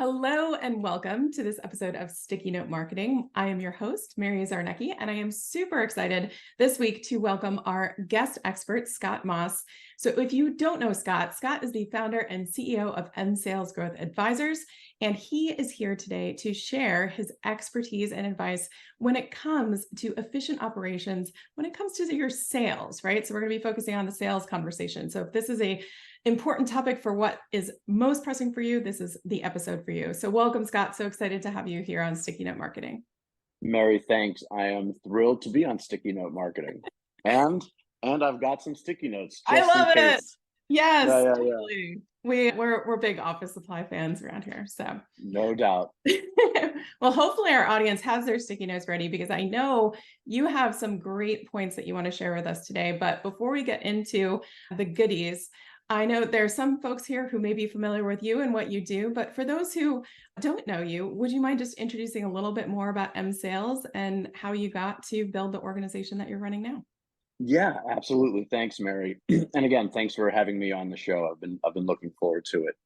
Hello and welcome to this episode of Sticky Note Marketing. I am your host, Mary Czarnecki, and I am super excited this week to welcome our guest expert, Scott Moss. So if you don't know Scott, Scott is the founder and CEO of Sales Growth Advisors, and he is here today to share his expertise and advice when it comes to efficient operations, when it comes to your sales, right? So we're going to be focusing on the sales conversation. So if this is a important topic for what is most pressing for you, this is the episode for you. So welcome, Scott. So excited to have you here on Sticky Note Marketing. Mary, thanks. I am thrilled to be on Sticky Note Marketing. And I've got some sticky notes I just in love it. case. Yes, Yeah. totally. We're big office supply fans around here. So No doubt. well, hopefully our audience has their sticky notes ready because I know you have some great points that you want to share with us today. But before we get into the goodies, I know there are some folks here who may be familiar with you and what you do, but for those who don't know you, would you mind just introducing a little bit more about Sales and how you got to build the organization that you're running now? Yeah, absolutely. Thanks, Mary. And again, thanks for having me on the show. I've been looking forward to it.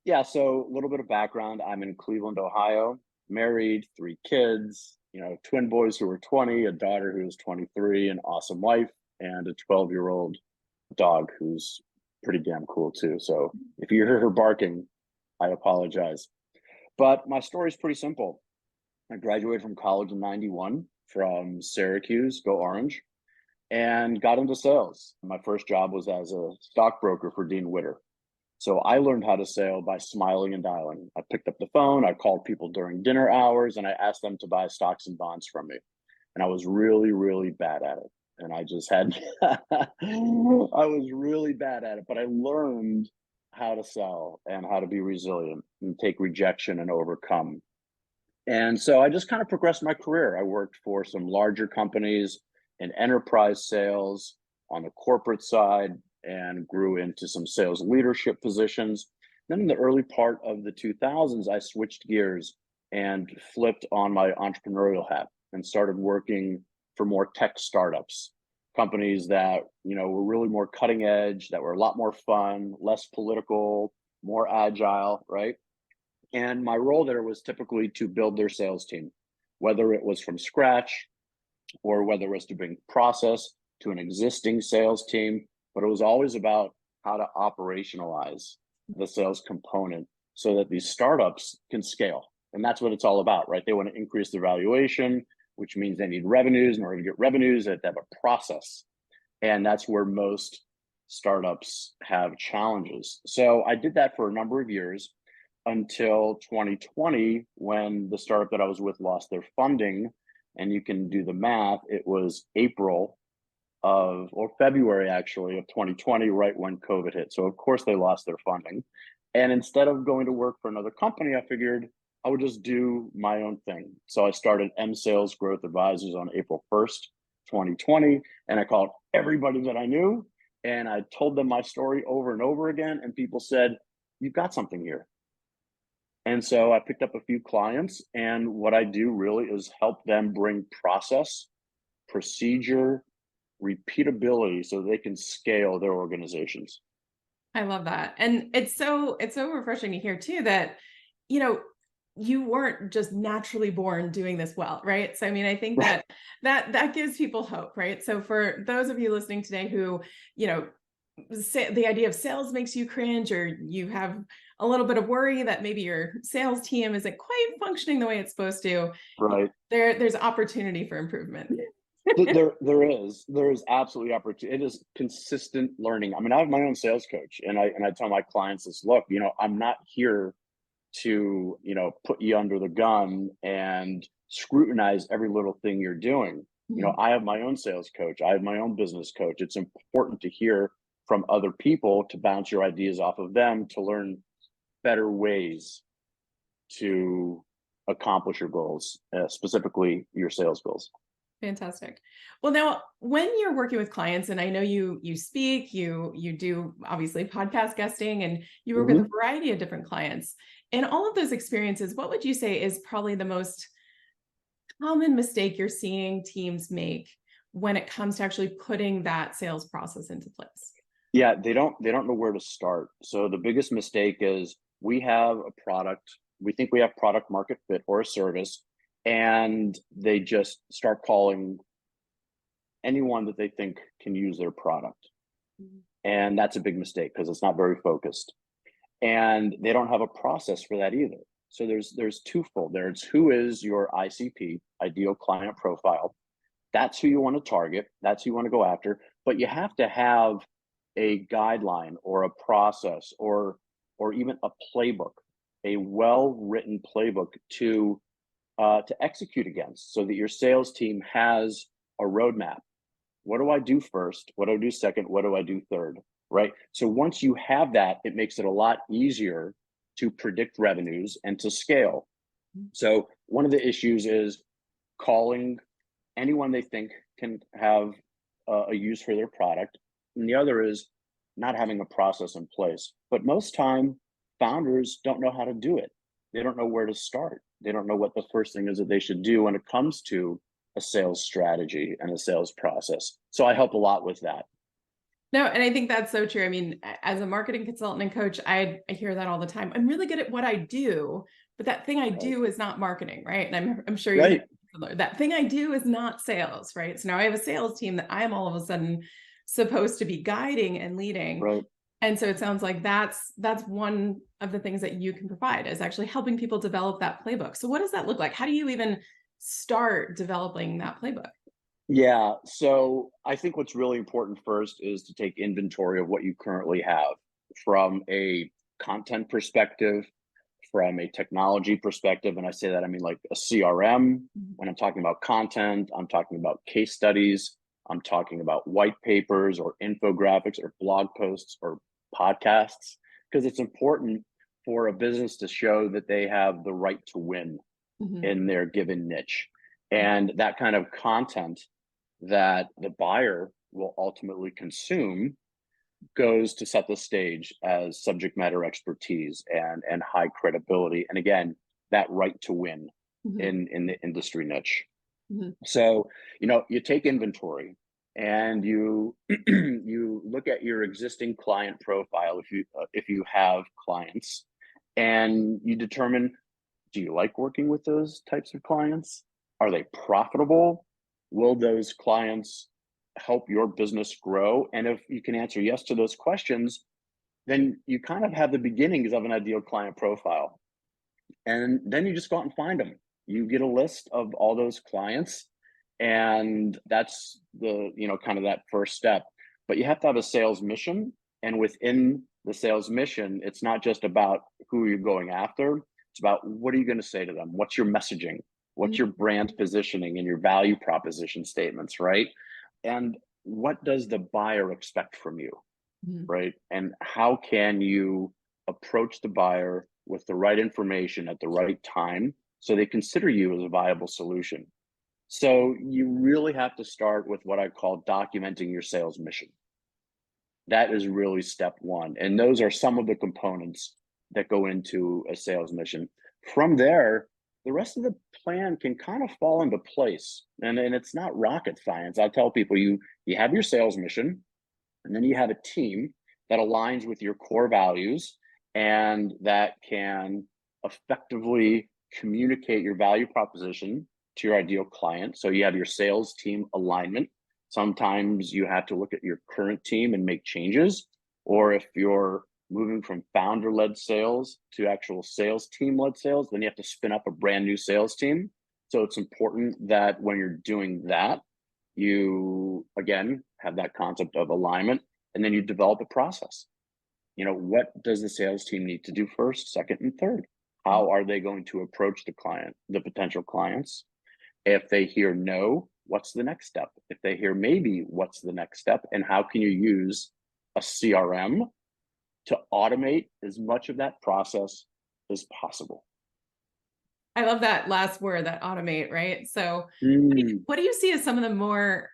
Yeah, so a little bit of background. I'm in Cleveland, Ohio, married, 3 kids, twin boys who are 20, a daughter who is 23, an awesome wife, and a 12-year-old dog who's pretty damn cool too. So if you hear her barking, I apologize. But my story is pretty simple. I graduated from college in 91 from Syracuse, go Orange, and got into sales. My first job was as a stockbroker for Dean Witter. So I learned how to sell by smiling and dialing. I picked up the phone, I called people during dinner hours, and I asked them to buy stocks and bonds from me. And I was really, really bad at it. And I just had, I was really bad at it, but I learned how to sell and how to be resilient and take rejection and overcome. And so I just kind of progressed my career. I worked for some larger companies in enterprise sales on the corporate side and grew into some sales leadership positions. Then in the early part of the 2000s, I switched gears and flipped on my entrepreneurial hat and started working for more tech startups, companies that, were really more cutting edge, that were a lot more fun, less political, more agile, right? And my role there was typically to build their sales team, whether it was from scratch or whether it was to bring process to an existing sales team. But it was always about how to operationalize the sales component so that these startups can scale. And that's what it's all about, right? They want to increase their valuation, which means they need revenues. In order to get revenues, they have to have a process. And that's where most startups have challenges. So I did that for a number of years until 2020, when the startup that I was with lost their funding. And you can do the math, it was February actually of 2020, right when COVID hit. So of course they lost their funding. And instead of going to work for another company, I figured I would just do my own thing. So I started Sales Growth Advisors on April 1st, 2020. And I called everybody that I knew and I told them my story over and over again. And people said, "You've got something here." And so I picked up a few clients, and what I do really is help them bring process, procedure, repeatability so they can scale their organizations. I love that. And it's so refreshing to hear too that, you know, you weren't just naturally born doing this well, right? So I mean, I think Right. that gives people hope, right? So for those of you listening today who, say the idea of sales makes you cringe, or you have a little bit of worry that maybe your sales team isn't quite functioning the way it's supposed to, Right. there's opportunity for improvement. There is absolutely opportunity. It is consistent learning. I mean, I have my own sales coach, and I tell my clients this: look, I'm not here to, put you under the gun and scrutinize every little thing you're doing. I have my own sales coach. I have my own business coach. It's important to hear from other people, to bounce your ideas off of them, to learn better ways to accomplish your goals, specifically your sales goals. Fantastic. Well, now when you're working with clients, and I know you speak, you do obviously podcast guesting, and you work with a Mhm. variety of different clients. In all of those experiences, what would you say is probably the most common mistake you're seeing teams make when it comes to actually putting that sales process into place? Yeah, they don't know where to start. So the biggest mistake is, we have a product we think we have product market fit or a service, and they just start calling anyone that they think can use their product. And that's a big mistake because it's not very focused. And they don't have a process for that either. So there's twofold. There's who is your ICP, ideal client profile. That's who you want to target. That's who you want to go after. But you have to have a guideline or a process or even a playbook, a well-written playbook to execute against, so that your sales team has a roadmap. What do I do first? What do I do second? What do I do third? Right. So once you have that, it makes it a lot easier to predict revenues and to scale. So one of the issues is calling anyone they think can have a use for their product. And the other is not having a process in place. But most time, founders don't know how to do it. They don't know where to start. They don't know what the first thing is that they should do when it comes to a sales strategy and a sales process. So I help a lot with that. No, and I think that's so true. I mean, as a marketing consultant and coach, I hear that all the time. I'm really good at what I do, but that thing I do is not marketing, right? And I'm sure you Right. that thing I do is not sales, right? So now I have a sales team that I'm all of a sudden supposed to be guiding and leading. Right. And so it sounds like that's one of the things that you can provide, is actually helping people develop that playbook. So what does that look like? How do you even start developing that playbook? Yeah. So I think what's really important first is to take inventory of what you currently have from a content perspective, from a technology perspective. And I say that, I mean, like a CRM. When I'm talking about content, I'm talking about case studies. I'm talking about white papers or infographics or blog posts or podcasts, because it's important for a business to show that they have the right to win in their given niche. And that kind of content that the buyer will ultimately consume goes to set the stage as subject matter expertise and high credibility. And again, that right to win in the industry niche. So, you take inventory and you you look at your existing client profile if you have clients, and you determine, do you like working with those types of clients? Are they profitable? Will those clients help your business grow? And if you can answer yes to those questions, then you kind of have the beginnings of an ideal client profile. And then you just go out and find them. You get a list of all those clients, and that's the, kind of that first step. But you have to have a sales mission. And within the sales mission, it's not just about who you're going after. It's about, what are you going to say to them? What's your messaging? What's your brand positioning and your value proposition statements, right? And what does the buyer expect from you, right? And how can you approach the buyer with the right information at the right time so they consider you as a viable solution? So you really have to start with what I call documenting your sales mission. That is really step one. And those are some of the components that go into a sales mission. From there, the rest of the plan can kind of fall into place. And it's not rocket science. I tell people, you have your sales mission, and then you have a team that aligns with your core values and that can effectively communicate your value proposition to your ideal client. So you have your sales team alignment. Sometimes you have to look at your current team and make changes, or if you're moving from founder-led sales to actual sales team-led sales, then you have to spin up a brand new sales team. So it's important that when you're doing that, you, again, have that concept of alignment, and then you develop a process. What does the sales team need to do first, second, and third? How are they going to approach the potential clients? If they hear no, what's the next step? If they hear maybe, what's the next step? And how can you use a CRM to automate as much of that process as possible? I love that last word, that automate, right? So Mm. what do you see as some of the more,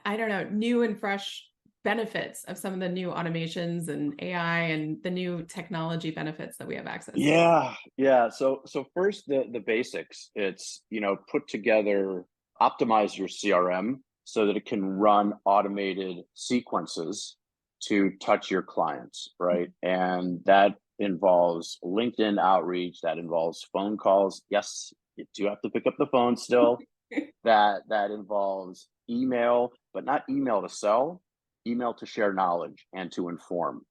I don't know, new and fresh benefits of some of the new automations and AI and the new technology benefits that we have access to? Yeah. So first, the basics. It's, put together, optimize your CRM so that it can run automated sequences to touch your clients, right? And that involves LinkedIn outreach, that involves phone calls. Yes, you do have to pick up the phone still. That involves email, but not email to sell, email to share knowledge and to inform.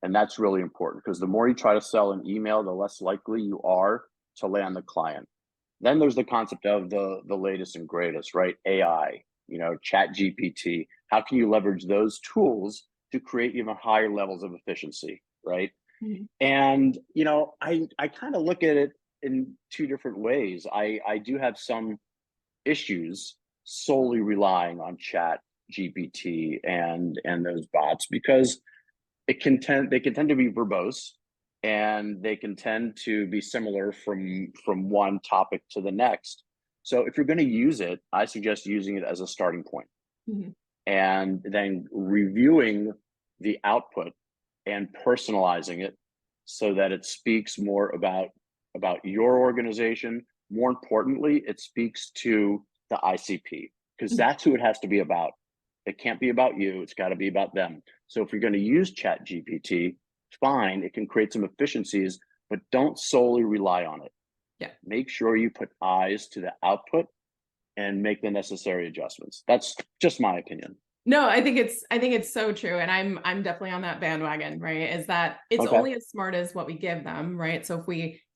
And that's really important because the more you try to sell an email, the less likely you are to land the client. Then there's the concept of the latest and greatest, right? AI, chat GPT. How can you leverage those tools to create even higher levels of efficiency, right? Mhm. And I kind of look at it in two different ways. I do have some issues solely relying on chat GPT and those bots because they can tend to be verbose, and they can tend to be similar from one topic to the next. So if you're going to use it, I suggest using it as a starting point Mhm. and then reviewing the output and personalizing it so that it speaks more about your organization. More importantly, it speaks to the ICP because Mhm. that's who it has to be about. It can't be about you, it's got to be about them. So if you're going to use chat GPT, fine, it can create some efficiencies, but don't solely rely on it. Yeah. Make sure you put eyes to the output and make the necessary adjustments. That's just my opinion. No, I think it's so true. And I'm definitely on that bandwagon, right? Is that it's Okay. only as smart as what we give them, right? So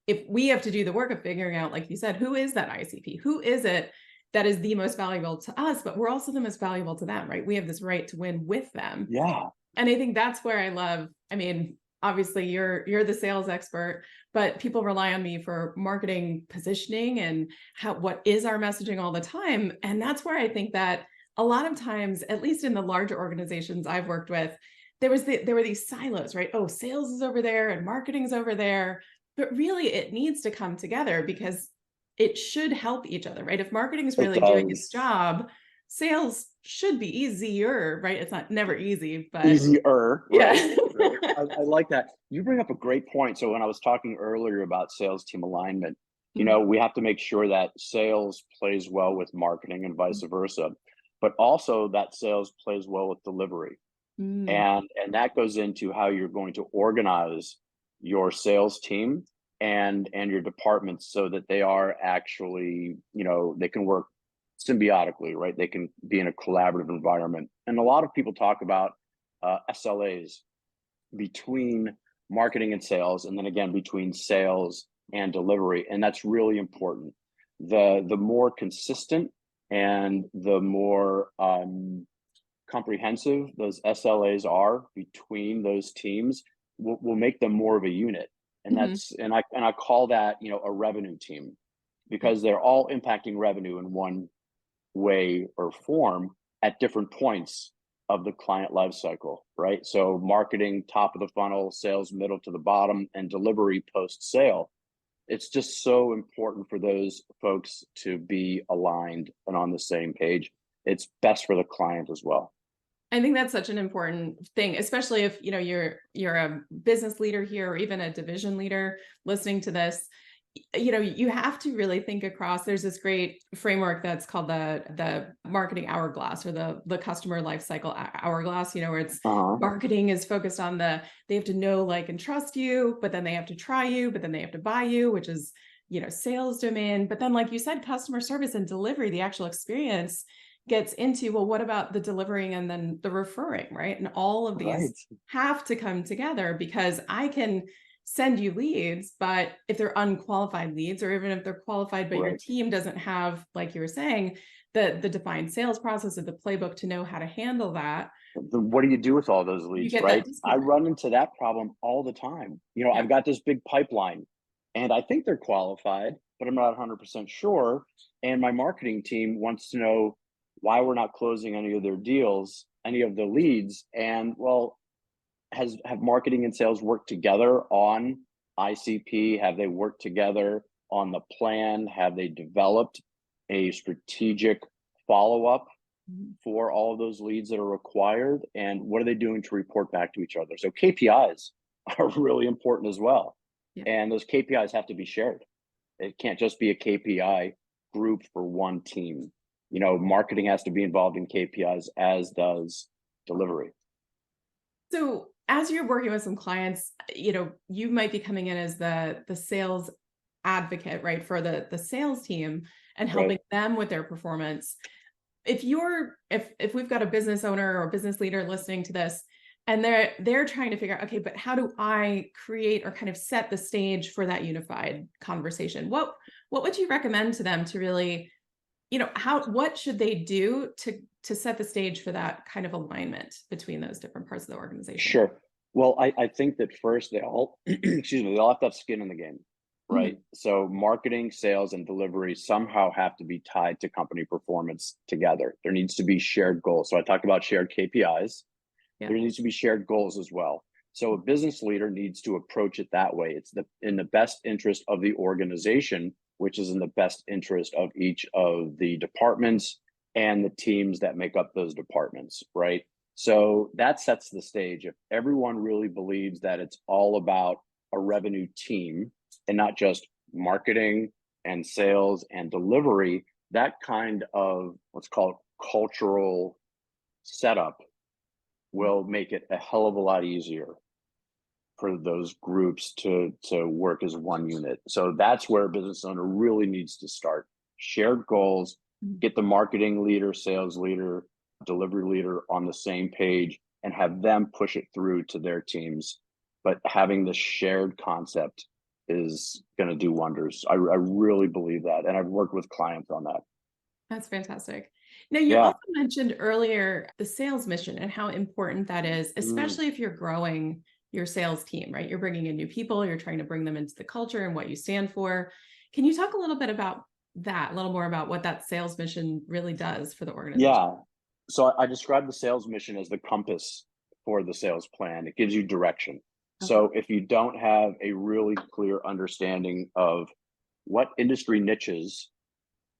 if we have to do the work of figuring out, like you said, who is that ICP? Who is it that is the most valuable to us, but we're also the most valuable to them, right? We have this right to win with them. Yeah. And I think that's where I love, I mean, obviously you're the sales expert, but people rely on me for marketing positioning and what is our messaging all the time. And that's where I think that a lot of times, at least in the larger organizations I've worked with, there were these silos, right? Oh, sales is over there and marketing is over there. But really it needs to come together because it should help each other, right? If marketing is It really doing its does. job, sales should be easier, right? It's not never easy, but Easier, right? yeah. Right. I like that. You bring up a great point. So when I was talking earlier about sales team alignment, Mhm. we have to make sure that sales plays well with marketing and vice versa, but also that sales plays well with delivery. Mm. And that goes into how you're going to organize your sales team and your departments so that they are actually, they can work symbiotically, right? They can be in a collaborative environment. And a lot of people talk about SLAs between marketing and sales, and then again between sales and delivery, and that's really important. The more consistent and the more comprehensive those SLAs are between those teams will make them more of a unit. And Mhm. I call that, a revenue team Yeah. because they're all impacting revenue in one way or form at different points of the client life cycle, right? So marketing top of the funnel, sales middle to the bottom, and delivery post sale. It's just so important for those folks to be aligned and on the same page. It's best for the client as well. I think that's such an important thing, especially if, you're a business leader here or even a division leader listening to this. You have to really think across. There's this great framework that's called the marketing hourglass or the customer life cycle hourglass, where it's Uh-huh. marketing is focused on they have to know, like, and trust you, but then they have to try you, but then they have to buy you, which is, sales domain. But then, like you said, customer service and delivery, the actual experience gets into, well, what about the delivering and then the referring, right? And all of these Right. have to come together because I can send you leads, but if they're unqualified leads, or even if they're qualified, but your Right. team doesn't have, like you were saying, the defined sales process or the playbook to know how to handle that, Then what do you do with all those you leads, get that right? I disconnect. run into that problem all the time. Yeah. I've got this big pipeline and I think they're qualified, but I'm not 100% sure. And my marketing team wants to know why we're not closing any of their deals, any of the leads. And well, have marketing and sales worked together on ICP? Have they worked together on the plan? Have they developed a strategic follow up Mhm. for all of those leads that are required? And what are they doing to report back to each other? So KPIs are really important as well. Yeah. And those KPIs have to be shared. It can't just be a KPI group for one team. Marketing has to be involved in KPIs, as does delivery. So as you're working with some clients, you might be coming in as the sales advocate, right, for the sales team and Right. helping them with their performance. If we've got a business owner or business leader listening to this and they're trying to figure out, okay, but how do I create or kind of set the stage for that unified conversation? What would you recommend to them to really, what should they do to set the stage for that kind of alignment between those different parts of the organization? Sure. Well, I think that first they all, excuse me, they all have to have skin in the game, right? Mhm. So marketing, sales, and delivery somehow have to be tied to company performance together. There needs to be shared goals. So I talked about shared KPIs. Yeah. There needs to be shared goals as well. So a business leader needs to approach it that way. It's in the best interest of the organization, which is in the best interest of each of the departments and the teams that make up those departments, right? So that sets the stage. If everyone really believes that it's all about a revenue team and not just marketing and sales and delivery, that kind of what's called cultural setup will make it a hell of a lot easier for those groups to work as one unit. So that's where a business owner really needs to start. Shared goals, Mhm. get the marketing leader, sales leader, delivery leader on the same page and have them push it through to their teams. But having the shared concept is going to do wonders. I really believe that. And I've worked with clients on that. That's fantastic. Now, you Yeah. also mentioned earlier the sales mission and how important that is, Mm. especially if you're growing your sales team, right? You're bringing in new people, you're trying to bring them into the culture and what you stand for. Can you talk a little bit about that, a little more about what that sales mission really does for the organization? Yeah. So I describe the sales mission as the compass for the sales plan. It gives you direction. Okay. So if you don't have a really clear understanding of what industry niches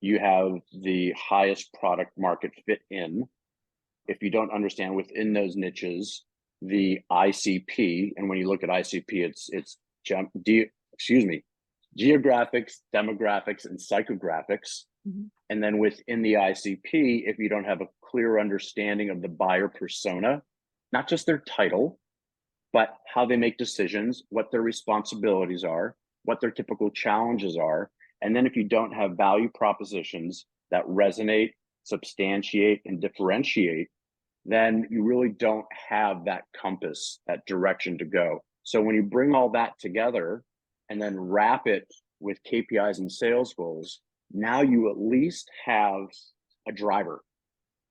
you have the highest product market fit in, if you don't understand within those niches the ICP, and when you look at ICP, excuse me, geographics, demographics, and psychographics. Mhm. And then within the ICP, if you don't have a clear understanding of the buyer persona, not just their title, but how they make decisions, what their responsibilities are, what their typical challenges are. And then if you don't have value propositions that resonate, substantiate, and differentiate, then you really don't have that compass, that direction to go. So when you bring all that together and then wrap it with KPIs and sales goals, now you at least have a driver,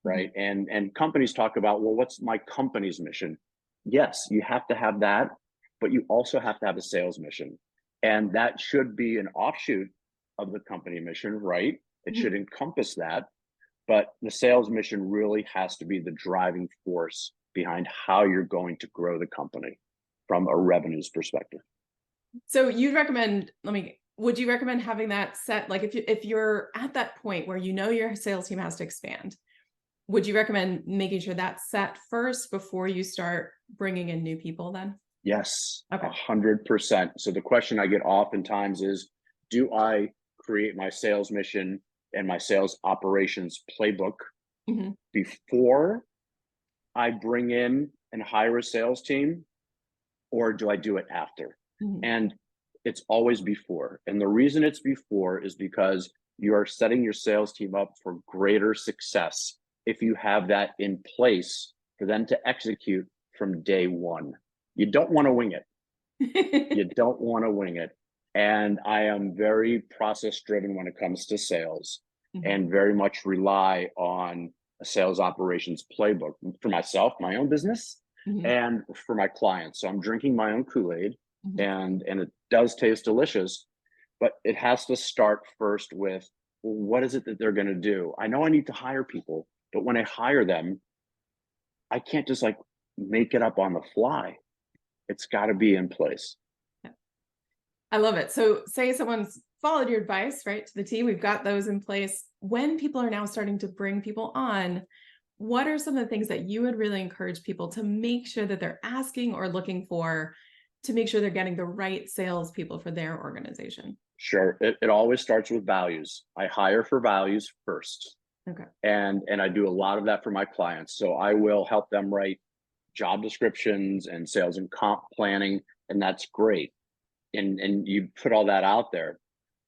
Mhm. right? And companies talk about, well, what's my company's mission? Yes, you have to have that, but you also have to have a sales mission. And that should be an offshoot of the company mission, right? It Mhm. should encompass that, but the sales mission really has to be the driving force behind how you're going to grow the company from a revenues perspective. So would you recommend having that set, like if you're at that point where your sales team has to expand, would you recommend making sure that's set first before you start bringing in new people then? Yes, Okay. 100%. So the question I get oftentimes is, do I create my sales mission and my sales operations playbook Mhm. before I bring in and hire a sales team, or do I do it after? Mhm. And it's always before. And the reason it's before is because you are setting your sales team up for greater success if you have that in place for them to execute from day one. You don't want to wing it. You don't want to wing it. And I am very process driven when it comes to sales Mhm. and very much rely on a sales operations playbook for myself, my own business, Mhm. and for my clients. So I'm drinking my own Kool-Aid Mhm. and it does taste delicious, but it has to start first with, well, what is it that they're going to do? I know I need to hire people, but when I hire them, I can't just like make it up on the fly. It's got to be in place. Yeah. I love it. So say someone's followed your advice, right, to the T, we've got those in place. When people are now starting to bring people on, what are some of the things that you would really encourage people to make sure that they're asking or looking for to make sure they're getting the right salespeople for their organization? Sure. It always starts with values. I hire for values first. Okay. And I do a lot of that for my clients. So I will help them write job descriptions and sales and comp planning, and that's great. And you put all that out there.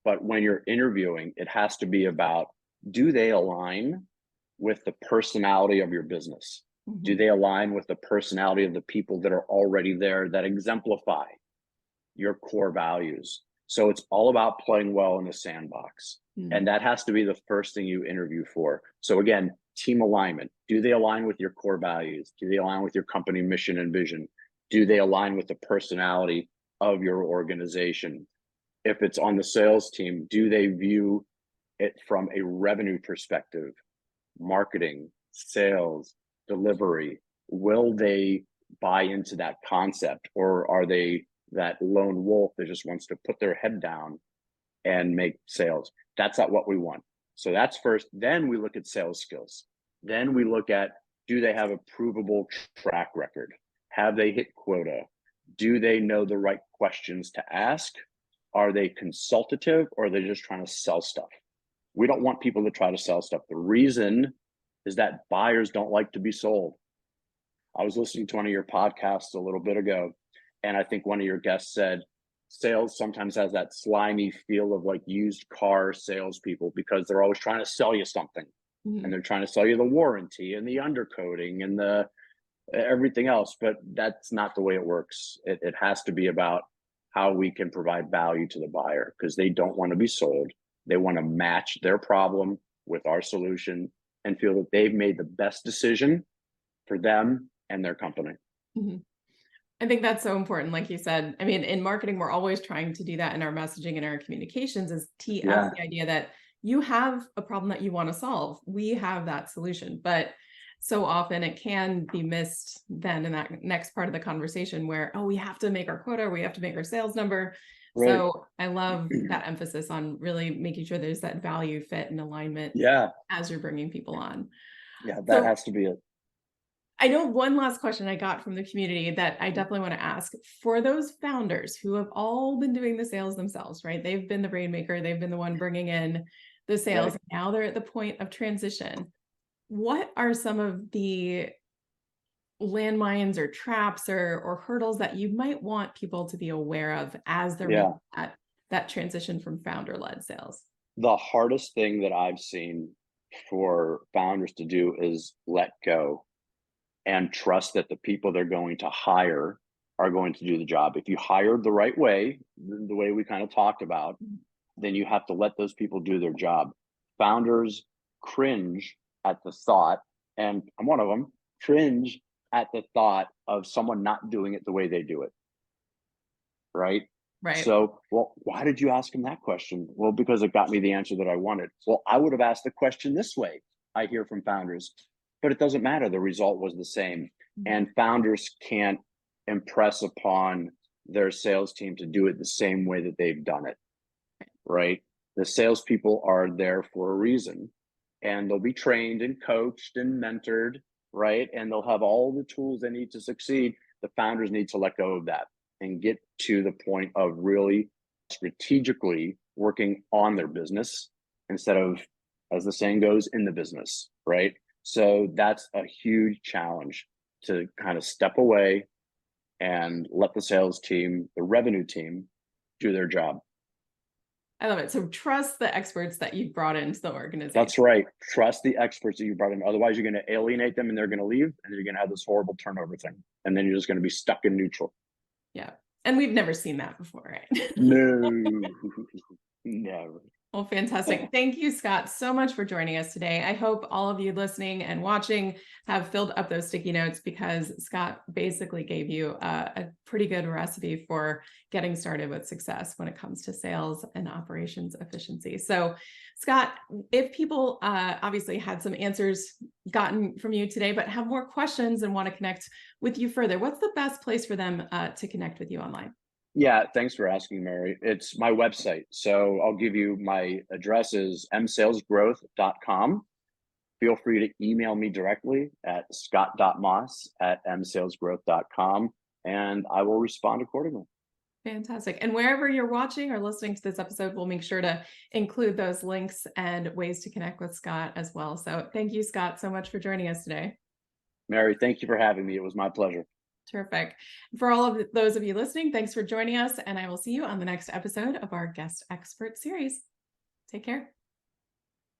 But when you're interviewing, it has to be about, do they align with the personality of your business? Do they align with the personality of the people that are already there that exemplify your core values? So it's all about playing well in the sandbox. And that has to be the first thing you interview for. So again, team alignment. Do they align with your core values? Do they align with your company mission and vision? Do they align with the personality of your organization? If it's on the sales team, do they view it from a revenue perspective, marketing, sales, delivery? Will they buy into that concept, or are they that lone wolf that just wants to put their head down and make sales? That's not what we want. So that's first. Then we look at sales skills. Then we look at, do they have a provable track record? Have they hit quota? Do they know the right questions to ask? Are they consultative, or are they just trying to sell stuff? We don't want people to try to sell stuff. The reason is that buyers don't like to be sold. I was listening to one of your podcasts a little bit ago, and I think one of your guests said, sales sometimes has that slimy feel of like used car salespeople, because they're always trying to sell you something. And they're trying to sell you the warranty and the undercoating and the everything else, but that's not the way it works. It has to be about how we can provide value to the buyer, because they don't want to be sold. They want to match their problem with our solution and feel that they've made the best decision for them and their company. I think that's so important. Like you said, I mean, in marketing, we're always trying to do that in our messaging and our communications, is tee up the idea that you have a problem that you want to solve. We have that solution, but so often it can be missed then in that next part of the conversation where, oh, we have to make our quota, we have to make our sales number. Right. So I love that emphasis on really making sure there's that value fit and alignment as you're bringing people on. That has to be it. I know one last question I got from the community that I definitely want to ask. For those founders who have all been doing the sales themselves, right? They've been the rainmaker, they've been the one bringing in the sales. Right. Now they're at the point of transition. What are some of the landmines or traps or hurdles that you might want people to be aware of as they're making that transition from founder-led sales? The hardest thing that I've seen for founders to do is let go and trust that the people they're going to hire are going to do the job. If you hired the right way, the way we kind of talked about, then you have to let those people do their job. Founders cringe at the thought, and I'm one of them, cringe at the thought of someone not doing it the way they do it. Right? So, well, why did you ask him that question? Well, because it got me the answer that I wanted. Well, I would have asked the question this way, I hear from founders, but it doesn't matter. The result was the same. And founders can't impress upon their sales team to do it the same way that they've done it. Right? The salespeople are there for a reason, and they'll be trained and coached and mentored, right? And they'll have all the tools they need to succeed. The founders need to let go of that and get to the point of really strategically working on their business instead of, as the saying goes, in the business, right? So that's a huge challenge, to kind of step away and let the sales team, the revenue team, do their job. I love it. So trust the experts that you've brought into the organization. That's right. Trust the experts that you brought in. Otherwise, you're going to alienate them and they're going to leave, and you're going to have this horrible turnover thing. And then you're just going to be stuck in neutral. Yeah. And we've never seen that before, right? No, never. Well, fantastic. Thank you, Scott, so much for joining us today. I hope all of you listening and watching have filled up those sticky notes, because Scott basically gave you a pretty good recipe for getting started with success when it comes to sales and operations efficiency. So, Scott, if people obviously had some answers gotten from you today, but have more questions and want to connect with you further, what's the best place for them to connect with you online? Yeah, thanks for asking, Mary. It's my website. So I'll give you my address is msalesgrowth.com. Feel free to email me directly at scott.moss@msalesgrowth.com, and I will respond accordingly. Fantastic. And wherever you're watching or listening to this episode, we'll make sure to include those links and ways to connect with Scott as well. So thank you, Scott, so much for joining us today. Mary, thank you for having me. It was my pleasure. Terrific. For all of those of you listening, thanks for joining us, and I will see you on the next episode of our guest expert series. Take care.